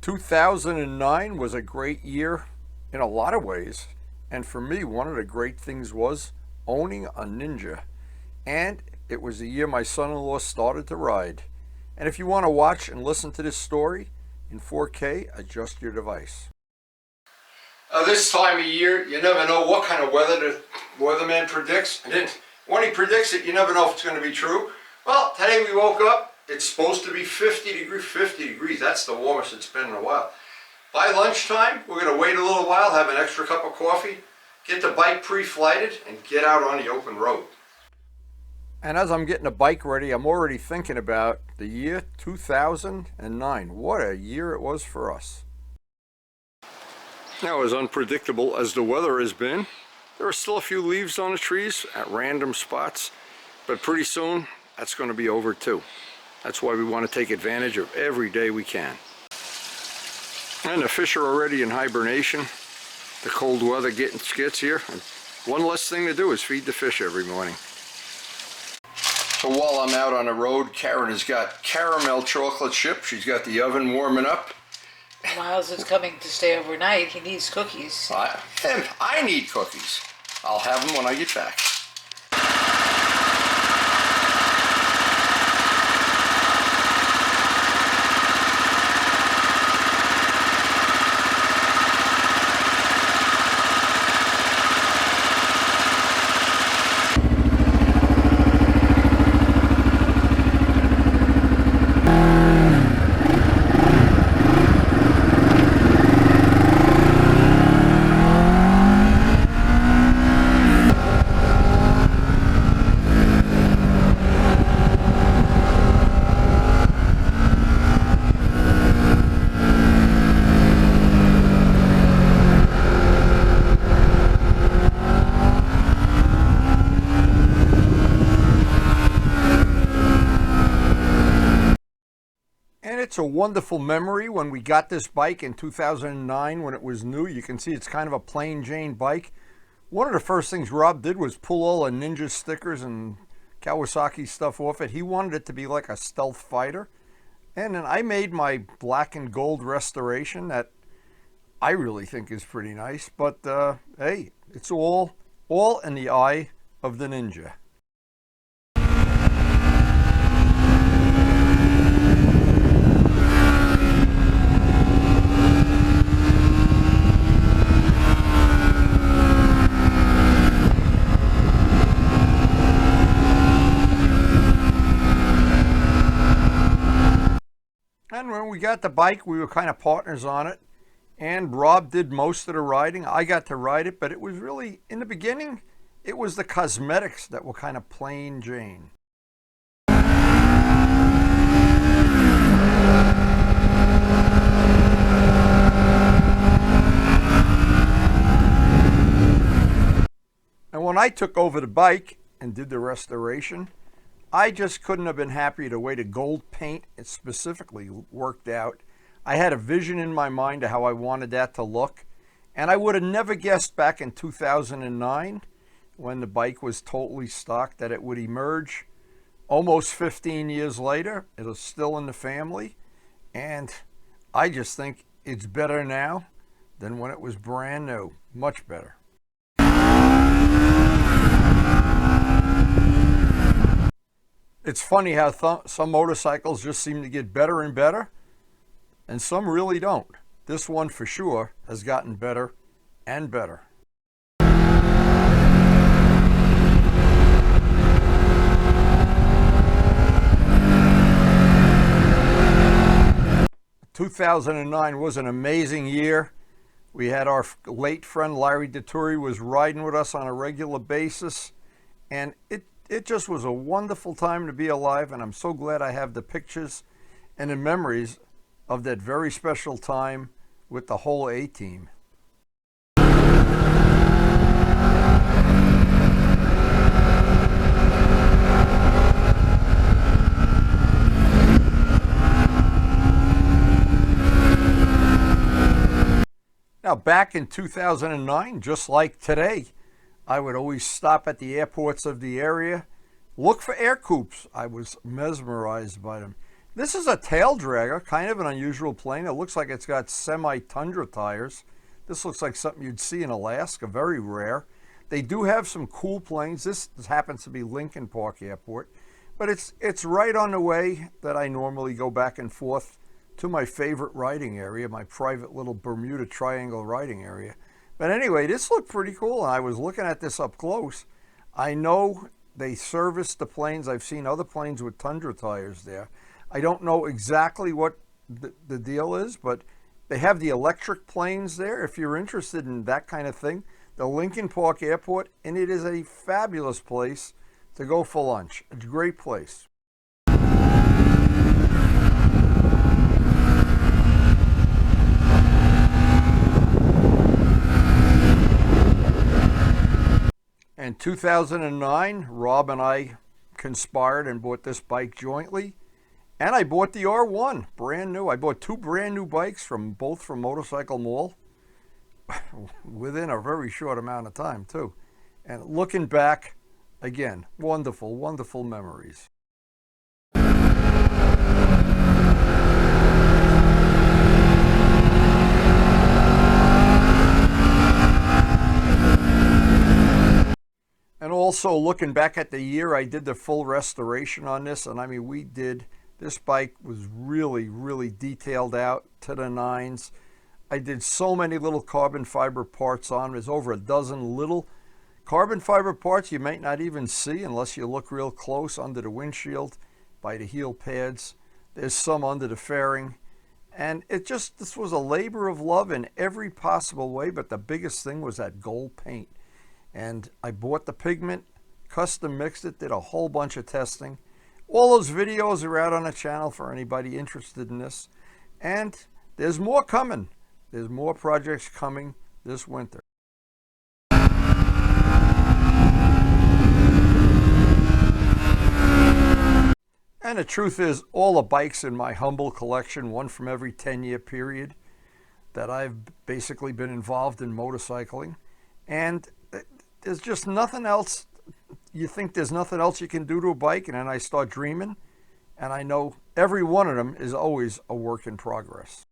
2009 was a great year in a lot of ways. And for me, one of the great things was owning a Ninja. And it was the year my son-in-law started to ride. And if you want to watch and listen to this story in 4K, adjust your device. This time of year, you never know what kind of weather the weatherman predicts. And then when he predicts it, you never know if it's going to be true. Well, today we woke up. It's supposed to be 50 degrees. That's the warmest it's been in a while. By lunchtime, we're going to wait a little while, have an extra cup of coffee, get the bike pre-flighted, and get out on the open road. And as I'm getting the bike ready, I'm already thinking about the year 2009. What a year it was for us. Now, as unpredictable as the weather has been, there are still a few leaves on the trees at random spots, but pretty soon that's going to be over too. That's why we want to take advantage of every day we can. And the fish are already in hibernation. The cold weather gets here, and one less thing to do is feed the fish every morning. So while I'm out on the road, Karen has got caramel chocolate chip. She's got the oven warming up. Miles is coming to stay overnight. He needs cookies. I need cookies. I'll have them when I get back. It's a wonderful memory when we got this bike in 2009 when it was new. You can see it's kind of a plain Jane bike. One of the first things Rob did was pull all the Ninja stickers and Kawasaki stuff off it. He wanted it to be like a stealth fighter. And then I made my black and gold restoration that I really think is pretty nice. But hey, it's all in the eye of the Ninja. And when we got the bike, we were kind of partners on it. And Rob did most of the riding. I got to ride it, but it was really, in the beginning, it was the cosmetics that were kind of plain Jane. And when I took over the bike and did the restoration, I just couldn't have been happier the way the gold paint it specifically worked out. I had a vision in my mind of how I wanted that to look. And I would have never guessed back in 2009, when the bike was totally stock, that it would emerge almost 15 years later. It was still in the family. And I just think it's better now than when it was brand new. Much better. It's funny how some motorcycles just seem to get better and better, and some really don't. This one for sure has gotten better and better. "2009 was an amazing year. We had our late friend Larry DeTuri was riding with us on a regular basis, and it just was a wonderful time to be alive, and I'm so glad I have the pictures and the memories of that very special time with the whole A-team. Now, back in 2009, just like today, I would always stop at the airports of the area, look for air coupes. I was mesmerized by them. This is a tail dragger, kind of an unusual plane. It looks like it's got semi-tundra tires. This looks like something you'd see in Alaska, very rare. They do have some cool planes. This happens to be Lincoln Park Airport, but it's right on the way that I normally go back and forth to my favorite riding area, my private little Bermuda Triangle riding area. But anyway, this looked pretty cool, and I was looking at this up close. I know they service the planes. I've seen other planes with tundra tires there. I don't know exactly what the deal is, but they have the electric planes there if you're interested in that kind of thing. The Lincoln Park Airport, and it is a fabulous place to go for lunch. It's a great place. In 2009, Rob and I conspired and bought this bike jointly. And I bought the R1, brand new. I bought two brand new bikes both from Motorcycle Mall within a very short amount of time too. And looking back, again, wonderful, wonderful memories. And also looking back at the year, I did the full restoration on this, and I mean, this bike was really, really detailed out to the nines. I did so many little carbon fiber parts on. There's over a dozen little carbon fiber parts you might not even see unless you look real close under the windshield, by the heel pads. There's some under the fairing. And this was a labor of love in every possible way, but the biggest thing was that gold paint. And I bought the pigment, custom mixed it, did a whole bunch of testing. All those videos are out on the channel for anybody interested in this. And there's more coming. There's more projects coming this winter. And the truth is, all the bikes in my humble collection, one from every 10-year period that I've basically been involved in motorcycling. And there's just nothing else. You think there's nothing else you can do to a bike, and then I start dreaming, and I know every one of them is always a work in progress.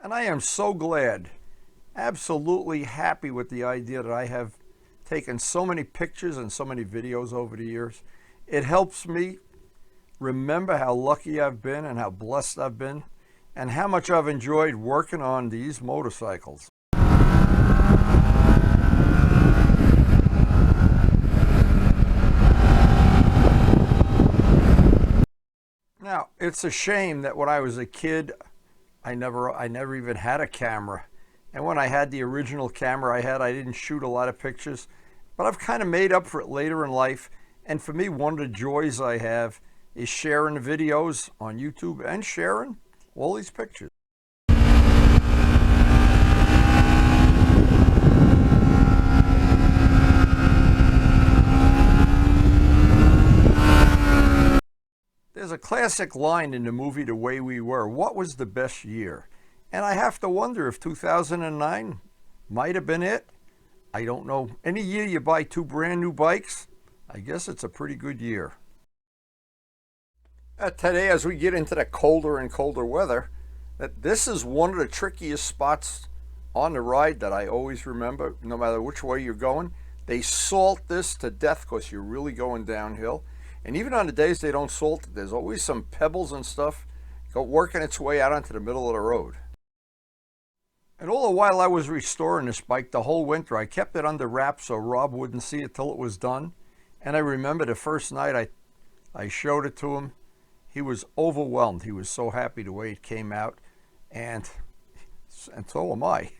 And I am so glad, absolutely happy with the idea that I have taken so many pictures and so many videos over the years. It helps me remember how lucky I've been and how blessed I've been and how much I've enjoyed working on these motorcycles. Now, it's a shame that when I was a kid, I never even had a camera. And when I had the original camera I didn't shoot a lot of pictures, but I've kind of made up for it later in life. And for me, one of the joys I have is sharing videos on YouTube and sharing all these pictures. There's a classic line in the movie The Way We Were. What was the best year? And I have to wonder if 2009 might have been it. I don't know. Any year you buy two brand new bikes, I guess it's a pretty good year. Today, as we get into the colder and colder weather, this is one of the trickiest spots on the ride that I always remember, no matter which way you're going. They salt this to death because you're really going downhill. And even on the days they don't salt it, there's always some pebbles and stuff working its way out onto the middle of the road. And all the while I was restoring this bike the whole winter, I kept it under wraps so Rob wouldn't see it till it was done. And I remember the first night I showed it to him. He was overwhelmed. He was so happy the way it came out, and so am I.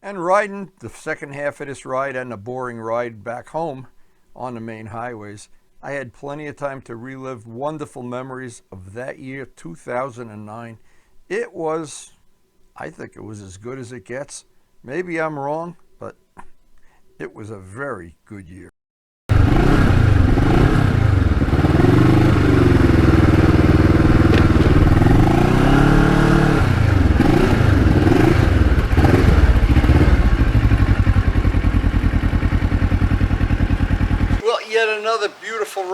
And riding the second half of this ride and the boring ride back home on the main highways, I had plenty of time to relive wonderful memories of that year, 2009. I think it was as good as it gets. Maybe I'm wrong, but it was a very good year.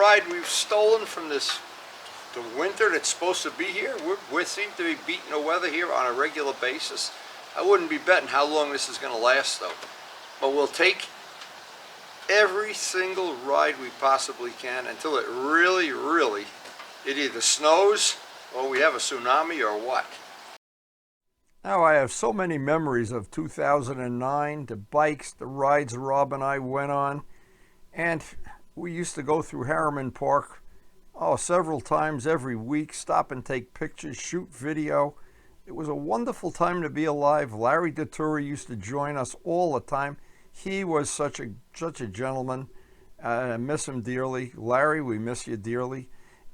ride we've stolen from the winter that's supposed to be here. We seem to be beating the weather here on a regular basis. I wouldn't be betting how long this is going to last though. But we'll take every single ride we possibly can until it really, it either snows or we have a tsunami or what. Now I have so many memories of 2009, the bikes, the rides Rob and I went on, and we used to go through Harriman Park several times every week, stop and take pictures, shoot video. It was a wonderful time to be alive. Larry DeTuri used to join us all the time. He was such a gentleman. I miss him dearly. Larry, we miss you dearly.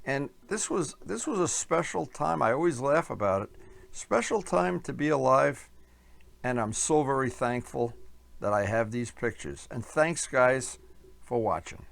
And this was a special time. I always laugh about it. Special time to be alive, and I'm so very thankful that I have these pictures. And thanks, guys, for watching.